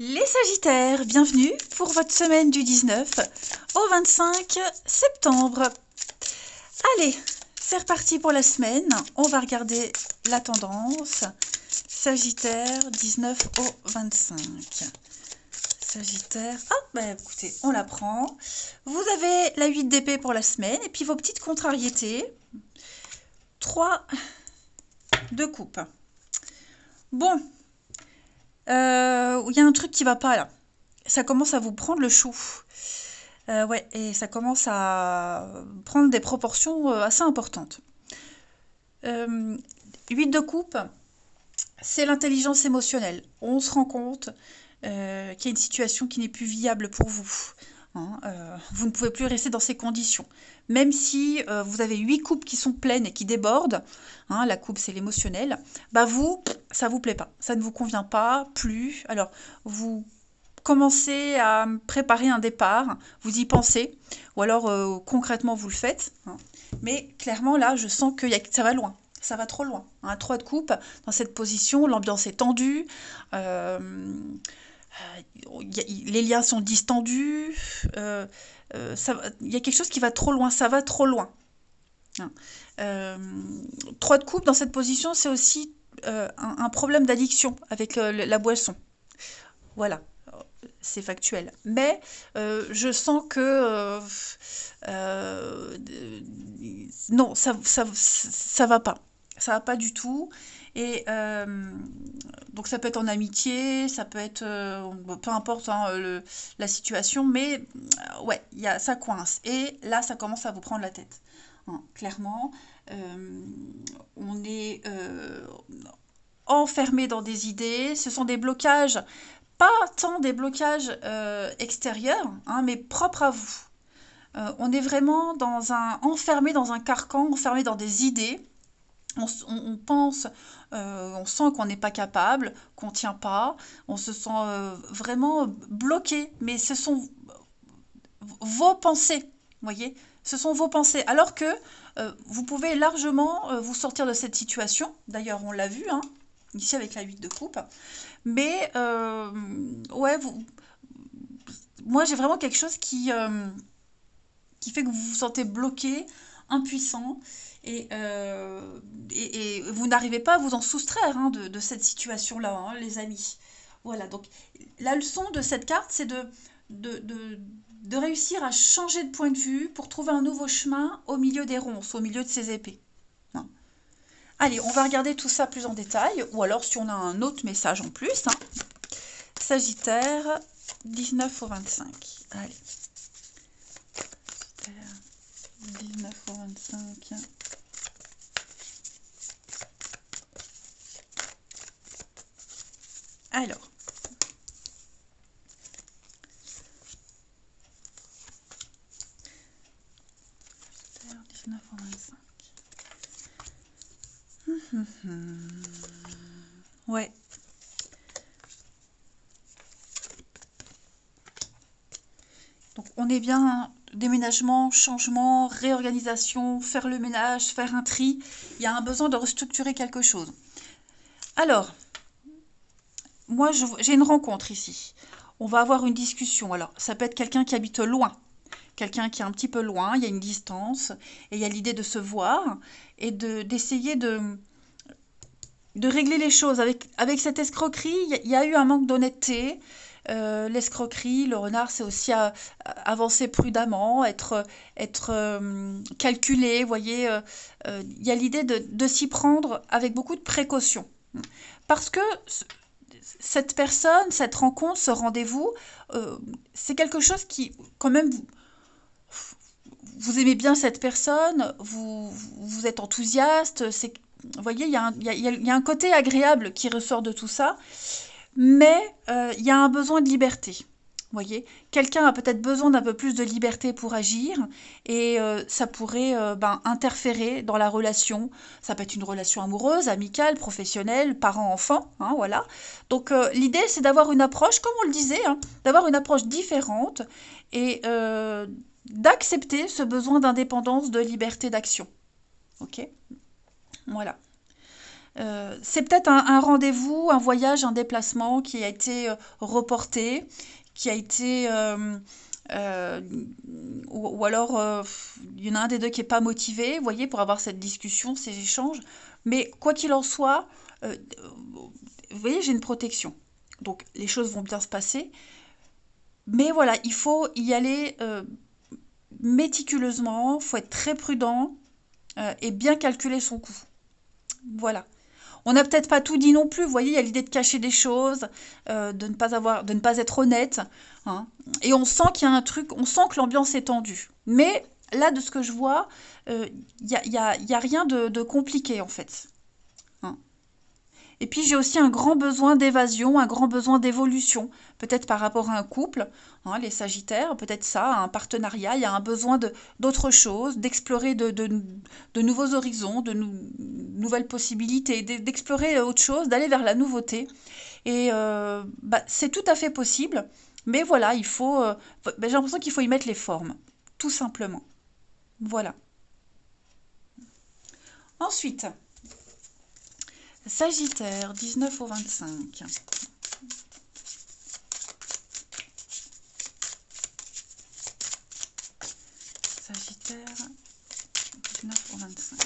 Les Sagittaires, bienvenue pour votre semaine du 19 au 25 septembre. Allez, c'est reparti pour la semaine. On va regarder la tendance. Sagittaire, 19 au 25. Sagittaire, ah bah écoutez, on la prend. Vous avez la 8 d'épée pour la semaine et puis vos petites contrariétés. 3 de coupe. Bon, il y a un truc qui va pas là. Ça commence à vous prendre le chou. Ouais, et ça commence à prendre des proportions assez importantes. 8 de coupe, c'est l'intelligence émotionnelle. On se rend compte qu'il y a une situation qui n'est plus viable pour vous. Hein, vous ne pouvez plus rester dans ces conditions. Même si vous avez 8 coupes qui sont pleines et qui débordent, hein, la coupe c'est l'émotionnel, bah vous, ça vous plaît pas, ça ne vous convient pas plus. Alors vous commencez à préparer un départ, vous y pensez, ou alors concrètement vous le faites. Hein. Mais clairement là, je sens que ça va loin, ça va trop loin. Un 3 de coupe, dans cette position, l'ambiance est tendue, euh, les liens sont distendus, il y a quelque chose qui va trop loin, ça va trop loin. Hein. 3 de coupe dans cette position, c'est aussi un problème d'addiction avec la boisson. Voilà, c'est factuel. Mais je sens que euh, non, ça va pas. Ça va pas du tout. Et donc ça peut être en amitié, ça peut être peu importe hein, la situation, mais ouais, ça coince. Et là, ça commence à vous prendre la tête. Hein, clairement, on est enfermé dans des idées. Ce sont des blocages pas tant des blocages extérieurs, hein, mais propres à vous. On est vraiment enfermé dans un carcan, enfermé dans des idées. On pense, on sent qu'on n'est pas capable, qu'on ne tient pas, on se sent vraiment bloqué, mais ce sont vos pensées, vous voyez, ce sont vos pensées, alors que vous pouvez largement vous sortir de cette situation. D'ailleurs, on l'a vu, hein, ici avec la 8 de coupe. Mais ouais, moi j'ai vraiment quelque chose qui fait que vous vous sentez bloqué, impuissant, et vous n'arrivez pas à vous en soustraire hein, de cette situation-là, hein, les amis. Voilà, donc la leçon de cette carte, c'est de, de, de réussir à changer de point de vue pour trouver un nouveau chemin au milieu des ronces, au milieu de ces épées. Hein. Allez, on va regarder tout ça plus en détail, ou alors si on a un autre message en plus. Hein. Sagittaire, 19 au 25. Allez. Sagittaire, 19 au 25. Alors. Sagittaire, 19 au 25. Ouais. Donc on est bien déménagement, changement, réorganisation, faire le ménage, faire un tri. Il y a un besoin de restructurer quelque chose. Alors, moi j'ai une rencontre ici. On va avoir une discussion. Alors, ça peut être quelqu'un qui habite loin, quelqu'un qui est un petit peu loin, il y a une distance, et il y a l'idée de se voir et d'essayer de régler les choses. Avec cette escroquerie, il y a eu un manque d'honnêteté. L'escroquerie, le renard, c'est aussi avancer prudemment, être calculé. Vous voyez, il y a l'idée de s'y prendre avec beaucoup de précaution. Parce que cette personne, cette rencontre, ce rendez-vous, c'est quelque chose qui, quand même, vous aimez bien cette personne, vous êtes enthousiaste. Vous voyez, il y a un côté agréable qui ressort de tout ça. Mais il y a un besoin de liberté. Vous voyez, quelqu'un a peut-être besoin d'un peu plus de liberté pour agir et ça pourrait interférer dans la relation. Ça peut être une relation amoureuse, amicale, professionnelle, parent-enfant, hein, voilà. Donc l'idée, c'est d'avoir une approche, comme on le disait, hein, d'avoir une approche différente et d'accepter ce besoin d'indépendance, de liberté d'action. Ok. Voilà. C'est peut-être un rendez-vous, un voyage, un déplacement qui a été reporté, qui a été... euh, ou alors, il y en a un des deux qui n'est pas motivé, vous voyez, pour avoir cette discussion, ces échanges. Mais quoi qu'il en soit, vous voyez, j'ai une protection. Donc, les choses vont bien se passer. Mais voilà, il faut y aller méticuleusement, il faut être très prudent et bien calculer son coût. Voilà. On n'a peut-être pas tout dit non plus, vous voyez, il y a l'idée de cacher des choses, de ne pas être honnête, hein. Et on sent qu'il y a un truc, on sent que l'ambiance est tendue. Mais là, de ce que je vois, y a rien de compliqué en fait, hein. Et puis j'ai aussi un grand besoin d'évasion, un grand besoin d'évolution, peut-être par rapport à un couple, hein, les Sagittaires, peut-être ça, un partenariat, il y a un besoin d'autre chose, d'explorer de nouveaux horizons, nouvelles possibilités, d'explorer autre chose, d'aller vers la nouveauté. Et bah, c'est tout à fait possible, mais voilà, il faut, bah, j'ai l'impression qu'il faut y mettre les formes, tout simplement. Voilà. Ensuite, Sagittaire, 19 au 25. Sagittaire, 19 au 25.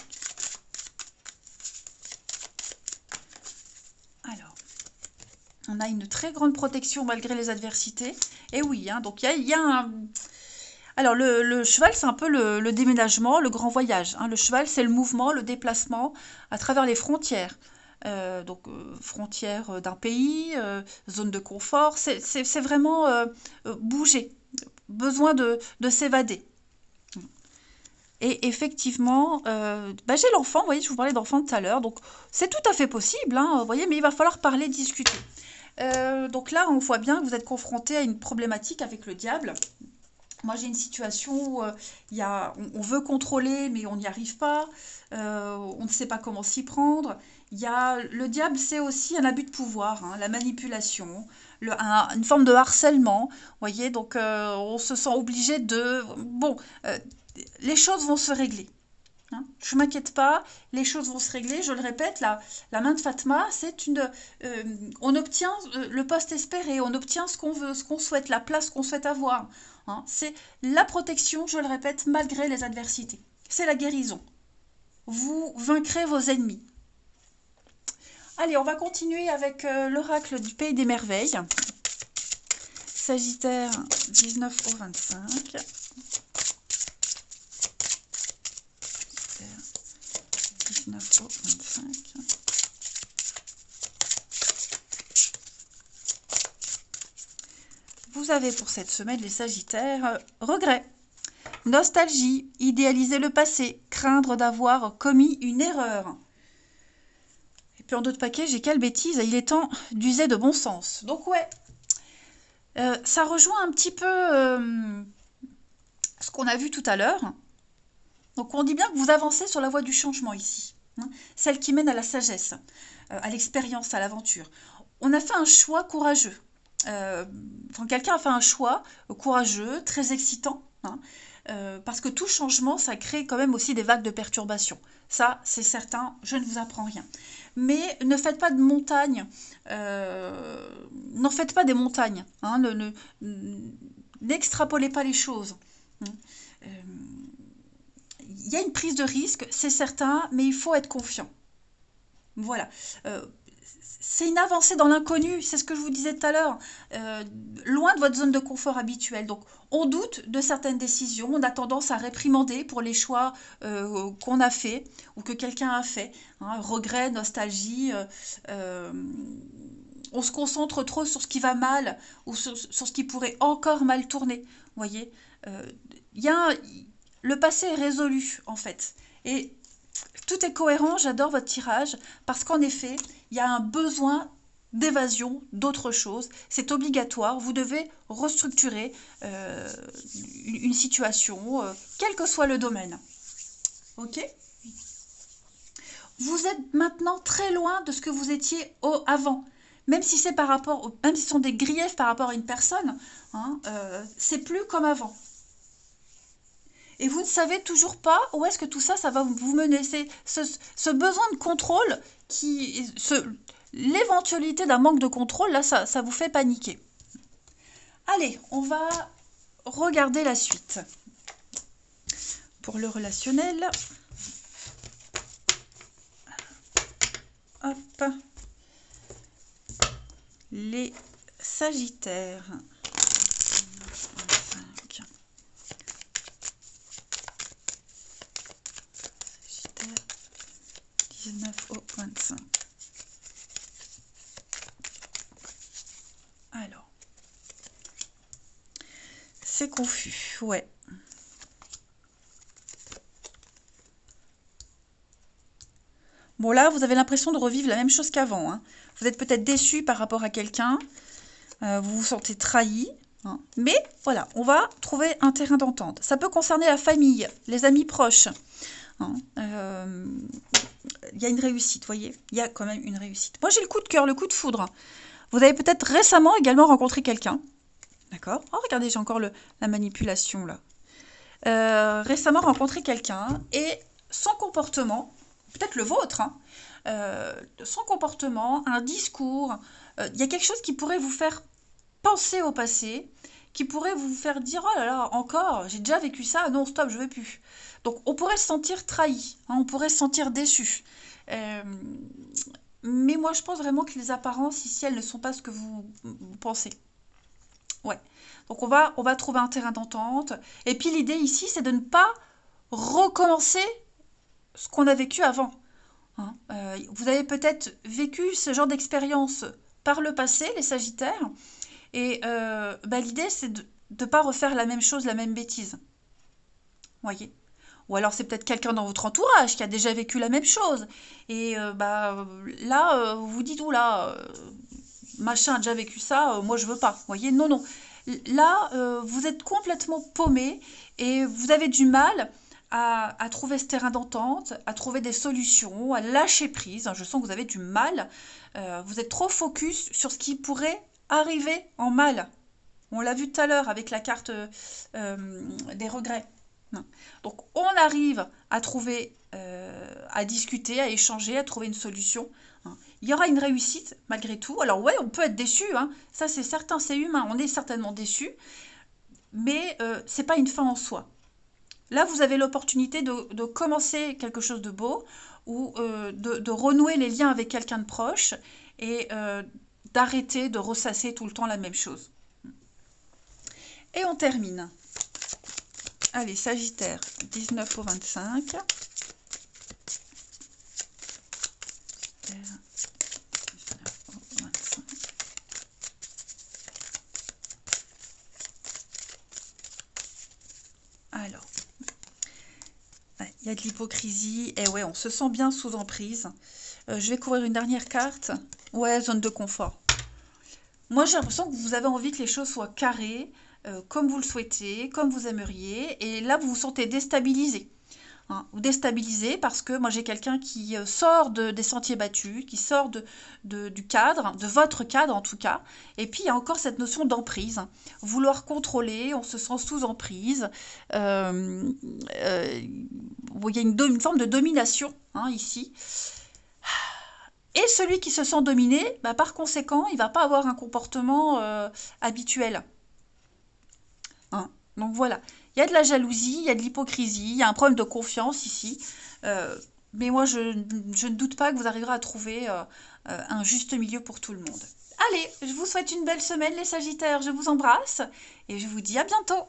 Alors, on a une très grande protection malgré les adversités. Et oui, hein, donc il y a un... Alors, le cheval, c'est un peu le déménagement, le grand voyage, hein. Le cheval, c'est le mouvement, le déplacement à travers les frontières. Frontières d'un pays, zone de confort, c'est vraiment bouger, besoin de s'évader. Et effectivement, bah, j'ai l'enfant, vous voyez, je vous parlais d'enfant tout à l'heure, donc c'est tout à fait possible, hein, vous voyez, mais il va falloir parler, discuter. Donc là, on voit bien que vous êtes confronté à une problématique avec le diable. Moi, j'ai une situation où on veut contrôler, mais on n'y arrive pas. On ne sait pas comment s'y prendre. Le diable, c'est aussi un abus de pouvoir, hein, la manipulation, une forme de harcèlement. Vous voyez, donc on se sent obligé de... Bon, les choses vont se régler, hein. Je ne m'inquiète pas, les choses vont se régler. Je le répète, la main de Fatma, on obtient le poste espéré, on obtient ce qu'on veut, ce qu'on souhaite, la place qu'on souhaite avoir, hein. C'est la protection, je le répète, malgré les adversités. C'est la guérison. Vous vaincrez vos ennemis. Allez, on va continuer avec l'oracle du Pays des Merveilles. Sagittaire, 19 au 25. 19 au 25. Vous avez pour cette semaine, les Sagittaires, regret, nostalgie, idéaliser le passé, craindre d'avoir commis une erreur. Et puis en d'autres paquets, j'ai quelle bêtise, il est temps d'user de bon sens. Donc ouais, ça rejoint un petit peu ce qu'on a vu tout à l'heure. Donc on dit bien que vous avancez sur la voie du changement ici, hein, celle qui mène à la sagesse, à l'expérience, à l'aventure. On a fait un choix courageux. Quelqu'un a fait un choix courageux, très excitant, hein, parce que tout changement, ça crée quand même aussi des vagues de perturbation. Ça, c'est certain, je ne vous apprends rien. Mais ne faites pas de montagnes, n'en faites pas des montagnes, hein, n'extrapolez pas les choses, hein. Il y a une prise de risque, c'est certain, mais il faut être confiant. Voilà. C'est une avancée dans l'inconnu, c'est ce que je vous disais tout à l'heure, loin de votre zone de confort habituelle. Donc, on doute de certaines décisions, on a tendance à réprimander pour les choix qu'on a fait ou que quelqu'un a fait, hein, regret, nostalgie. On se concentre trop sur ce qui va mal ou sur ce qui pourrait encore mal tourner. Vous voyez, il y a le passé est résolu en fait. Et tout est cohérent, j'adore votre tirage, parce qu'en effet, il y a un besoin d'évasion, d'autre chose. C'est obligatoire, vous devez restructurer une situation, quel que soit le domaine. Ok ? Vous êtes maintenant très loin de ce que vous étiez avant. Même si c'est même si ce sont des griefs par rapport à une personne, hein, c'est plus comme avant. Et vous ne savez toujours pas où est-ce que tout ça, ça va vous mener. C'est ce besoin de contrôle l'éventualité d'un manque de contrôle, là, ça vous fait paniquer. Allez, on va regarder la suite. Pour le relationnel, hop, les Sagittaires. 25. Sagittaire, 19 au 25. Alors, c'est confus, ouais. Bon, là, vous avez l'impression de revivre la même chose qu'avant, hein. Vous êtes peut-être déçu par rapport à quelqu'un, vous vous sentez trahi, hein. Mais voilà, on va trouver un terrain d'entente. Ça peut concerner la famille, les amis proches, hein. Il y a une réussite, vous voyez, il y a quand même une réussite. Moi, j'ai le coup de cœur, le coup de foudre. Vous avez peut-être récemment également rencontré quelqu'un, d'accord? Oh, regardez, j'ai encore la manipulation, là. Récemment rencontré quelqu'un, et son comportement, peut-être le vôtre, hein, son comportement, un discours, il y a quelque chose qui pourrait vous faire penser au passé, qui pourrait vous faire dire « Oh là là, encore, j'ai déjà vécu ça, non, stop, je ne veux plus ». Donc, on pourrait se sentir trahi, hein, on pourrait se sentir déçu. Mais moi, je pense vraiment que les apparences, ici, elles ne sont pas ce que vous pensez. Ouais. Donc, on va trouver un terrain d'entente. Et puis, l'idée ici, c'est de ne pas recommencer ce qu'on a vécu avant. Hein. Vous avez peut-être vécu ce genre d'expérience par le passé, les Sagittaires. Et l'idée, c'est de ne pas refaire la même chose, la même bêtise. Voyez? Ou alors c'est peut-être quelqu'un dans votre entourage qui a déjà vécu la même chose. Et là, vous vous dites, oula, machin a déjà vécu ça, moi je veux pas. Voyez? Non, non. Là, vous êtes complètement paumé et vous avez du mal à trouver ce terrain d'entente, à trouver des solutions, à lâcher prise. Je sens que vous avez du mal. Vous êtes trop focus sur ce qui pourrait arriver en mal. On l'a vu tout à l'heure avec la carte des regrets. Donc on arrive à trouver, à discuter, à échanger, à trouver une solution. Il y aura une réussite malgré tout. Alors ouais, on peut être déçu, hein. Ça c'est certain, c'est humain, on est certainement déçu, mais c'est pas une fin en soi. Là, vous avez l'opportunité de commencer quelque chose de beau ou de renouer les liens avec quelqu'un de proche et d'arrêter de ressasser tout le temps la même chose. Et on termine. Allez, Sagittaire, 19 au 25. Sagittaire, 19 au 25. Alors, il y a de l'hypocrisie. Et ouais, on se sent bien sous emprise. Je vais couvrir une dernière carte. Ouais, zone de confort. Moi, j'ai l'impression que vous avez envie que les choses soient carrées, comme vous le souhaitez, comme vous aimeriez. Et là, vous vous sentez déstabilisé. Hein, ou déstabilisé parce que moi, j'ai quelqu'un qui sort des sentiers battus, qui sort du cadre, de votre cadre en tout cas. Et puis, il y a encore cette notion d'emprise. Hein. Vouloir contrôler, on se sent sous emprise. Il y a une forme de domination, hein, ici. Et celui qui se sent dominé, par conséquent, il ne va pas avoir un comportement habituel. Hein. Donc voilà, il y a de la jalousie, il y a de l'hypocrisie, il y a un problème de confiance ici. Mais moi, je ne doute pas que vous arriverez à trouver un juste milieu pour tout le monde. Allez, je vous souhaite une belle semaine les Sagittaires, je vous embrasse et je vous dis à bientôt.